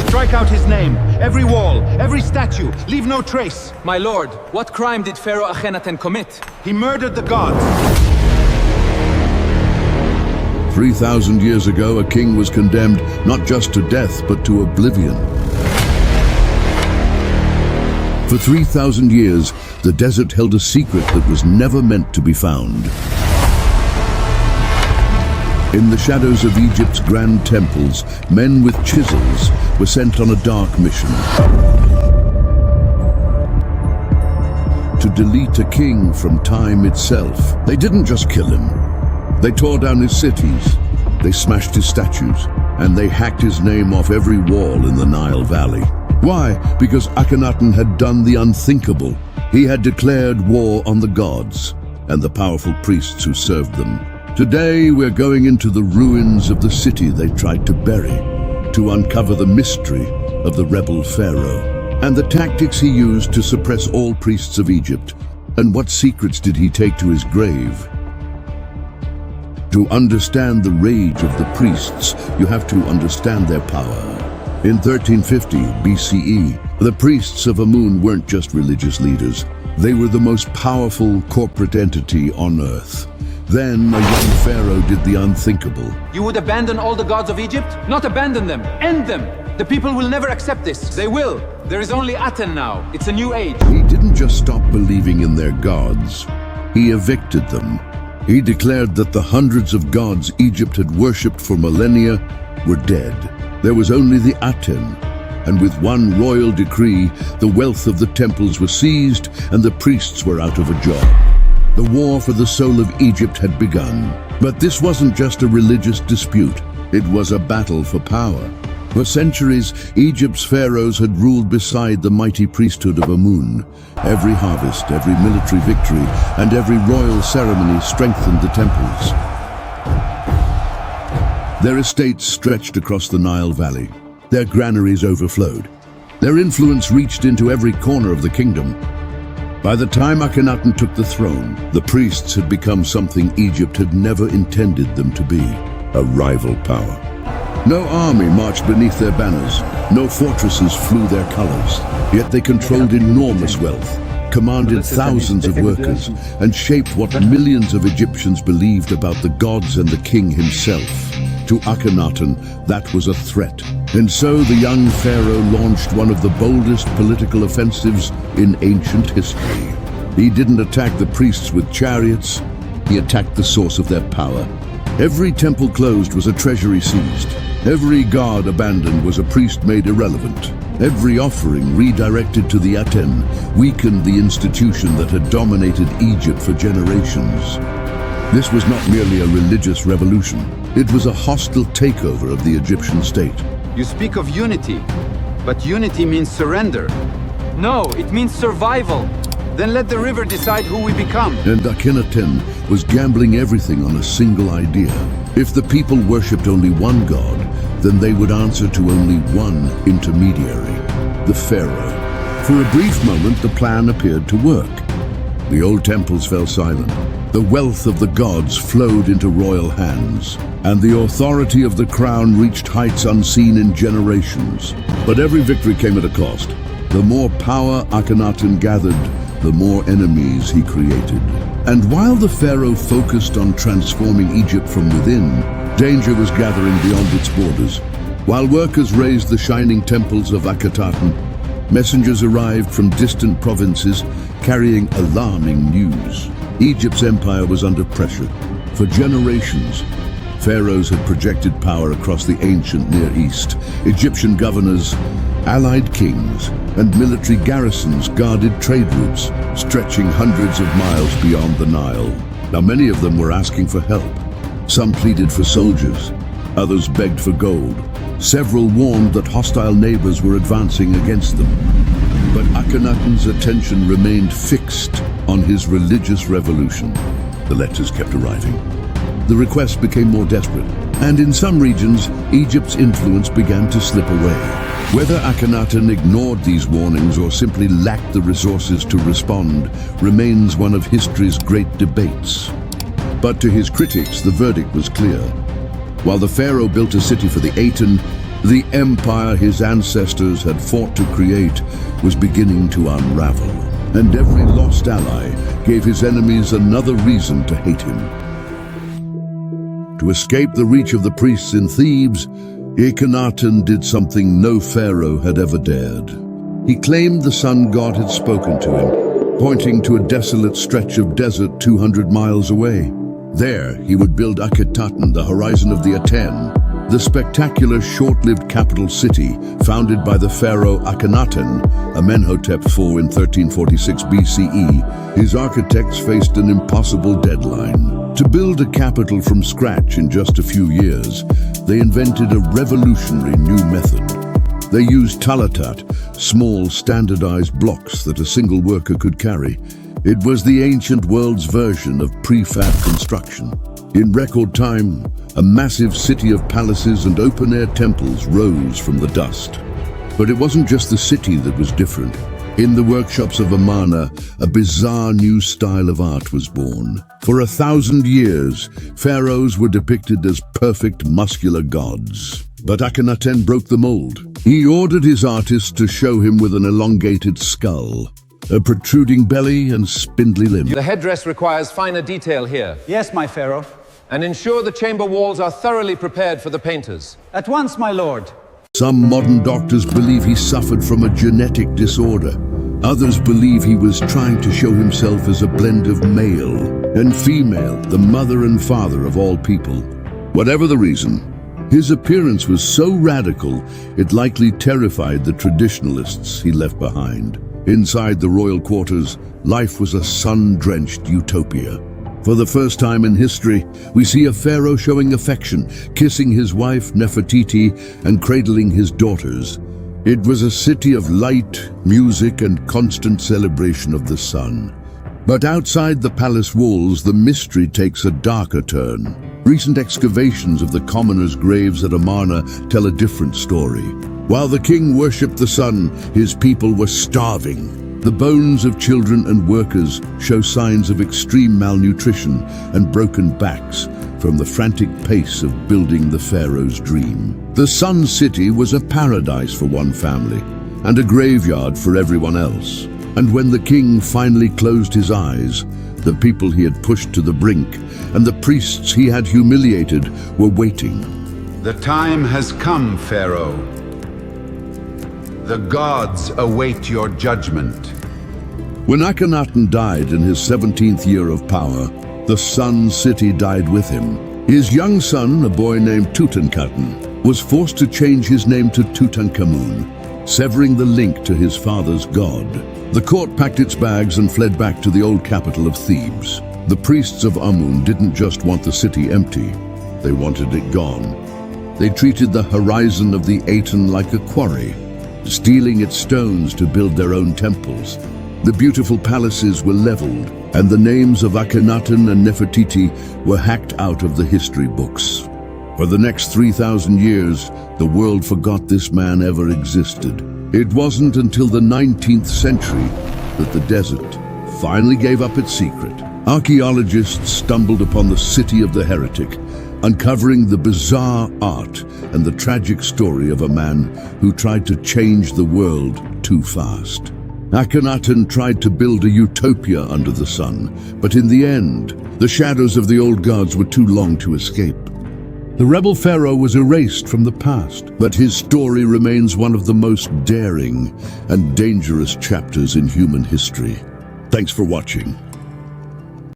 Strike out his name, every wall, every statue, leave no trace. My lord, what crime did Pharaoh Akhenaten commit? He murdered the gods. 3,000 years ago, a king was condemned not just to death, but to oblivion. For 3,000 years, the desert held a secret that was never meant to be found. In the shadows of Egypt's grand temples, men with chisels were sent on a dark mission to delete a king from time itself. They didn't just kill him. They tore down his cities, they smashed his statues, and they hacked his name off every wall in the Nile Valley. Why? Because Akhenaten had done the unthinkable. He had declared war on the gods and the powerful priests who served them. Today, we're going into the ruins of the city they tried to bury, to uncover the mystery of the rebel pharaoh, and the tactics he used to suppress all priests of Egypt. And what secrets did he take to his grave? To understand the rage of the priests, you have to understand their power. In 1350 BCE, the priests of Amun weren't just religious leaders. They were the most powerful corporate entity on earth. Then a young pharaoh did the unthinkable. You would abandon all the gods of Egypt? Not abandon them, end them! The people will never accept this. They will. There is only Aten now. It's a new age. He didn't just stop believing in their gods. He evicted them. He declared that the hundreds of gods Egypt had worshipped for millennia were dead. There was only the Aten, and with one royal decree, the wealth of the temples was seized and the priests were out of a job. The war for the soul of Egypt had begun. But this wasn't just a religious dispute. It was a battle for power. For centuries, Egypt's pharaohs had ruled beside the mighty priesthood of Amun. Every harvest, every military victory, and every royal ceremony strengthened the temples. Their estates stretched across the Nile Valley. Their granaries overflowed. Their influence reached into every corner of the kingdom. By the time Akhenaten took the throne, the priests had become something Egypt had never intended them to be, a rival power. No army marched beneath their banners, no fortresses flew their colors, yet they controlled enormous wealth, commanded thousands of workers, and shaped what millions of Egyptians believed about the gods and the king himself. To Akhenaten, that was a threat. And so the young pharaoh launched one of the boldest political offensives in ancient history. He didn't attack the priests with chariots, he attacked the source of their power. Every temple closed was a treasury seized. Every god abandoned was a priest made irrelevant. Every offering redirected to the Aten weakened the institution that had dominated Egypt for generations. This was not merely a religious revolution. It was a hostile takeover of the Egyptian state. You speak of unity, but unity means surrender. No, it means survival. Then let the river decide who we become. And Akhenaten was gambling everything on a single idea. If the people worshipped only one god, then they would answer to only one intermediary, the pharaoh. For a brief moment, the plan appeared to work. The old temples fell silent. The wealth of the gods flowed into royal hands, and the authority of the crown reached heights unseen in generations. But every victory came at a cost. The more power Akhenaten gathered, the more enemies he created. And while the pharaoh focused on transforming Egypt from within, danger was gathering beyond its borders. While workers raised the shining temples of Akhenaten, messengers arrived from distant provinces carrying alarming news. Egypt's empire was under pressure. For generations, pharaohs had projected power across the ancient Near East. Egyptian governors, allied kings, and military garrisons guarded trade routes, stretching hundreds of miles beyond the Nile. Now, many of them were asking for help. Some pleaded for soldiers, others begged for gold. Several warned that hostile neighbors were advancing against them. But Akhenaten's attention remained fixed on his religious revolution. The letters kept arriving. The requests became more desperate, and in some regions, Egypt's influence began to slip away. Whether Akhenaten ignored these warnings or simply lacked the resources to respond remains one of history's great debates. But to his critics, the verdict was clear. While the pharaoh built a city for the Aten, The empire his ancestors had fought to create was beginning to unravel, and every lost ally gave his enemies another reason to hate him. To escape the reach of the priests in Thebes, Akhenaten did something no pharaoh had ever dared. He claimed the sun god had spoken to him, pointing to a desolate stretch of desert 200 miles away. There, he would build Akhenaten, the horizon of the Aten, the spectacular short-lived capital city founded by the pharaoh Akhenaten, Amenhotep IV in 1346 BCE. His architects faced an impossible deadline. To build a capital from scratch in just a few years, they invented a revolutionary new method. They used talatat, small standardized blocks that a single worker could carry. It was the ancient world's version of prefab construction. In record time, a massive city of palaces and open-air temples rose from the dust. But it wasn't just the city that was different. In the workshops of Amun, a bizarre new style of art was born. For 1,000 years, pharaohs were depicted as perfect muscular gods. But Akhenaten broke the mold. He ordered his artists to show him with an elongated skull, a protruding belly and spindly limbs. The headdress requires finer detail here. Yes, my pharaoh. And ensure the chamber walls are thoroughly prepared for the painters. At once, my lord. Some modern doctors believe he suffered from a genetic disorder. Others believe he was trying to show himself as a blend of male and female, the mother and father of all people. Whatever the reason, his appearance was so radical, it likely terrified the traditionalists he left behind. Inside the royal quarters, life was a sun-drenched utopia. For the first time in history, we see a pharaoh showing affection, kissing his wife Nefertiti and cradling his daughters. It was a city of light, music, and constant celebration of the sun. But outside the palace walls, the mystery takes a darker turn. Recent excavations of the commoners' graves at Amarna tell a different story. While the king worshipped the sun, his people were starving. The bones of children and workers show signs of extreme malnutrition and broken backs from the frantic pace of building the pharaoh's dream. The Sun City was a paradise for one family and a graveyard for everyone else. And when the king finally closed his eyes, the people he had pushed to the brink and the priests he had humiliated were waiting. The time has come, Pharaoh. The gods await your judgment. When Akhenaten died in his 17th year of power, the Sun City died with him. His young son, a boy named Tutankhaten, was forced to change his name to Tutankhamun, severing the link to his father's god. The court packed its bags and fled back to the old capital of Thebes. The priests of Amun didn't just want the city empty, they wanted it gone. They treated the horizon of the Aten like a quarry, stealing its stones to build their own temples. The beautiful palaces were leveled, and the names of Akhenaten and Nefertiti were hacked out of the history books. For the next 3,000 years, the world forgot this man ever existed. It wasn't until the 19th century that the desert finally gave up its secret. Archaeologists stumbled upon the city of the heretic, uncovering the bizarre art and the tragic story of a man who tried to change the world too fast. Akhenaten tried to build a utopia under the sun, but in the end, the shadows of the old gods were too long to escape. The rebel pharaoh was erased from the past, but his story remains one of the most daring and dangerous chapters in human history. Thanks for watching.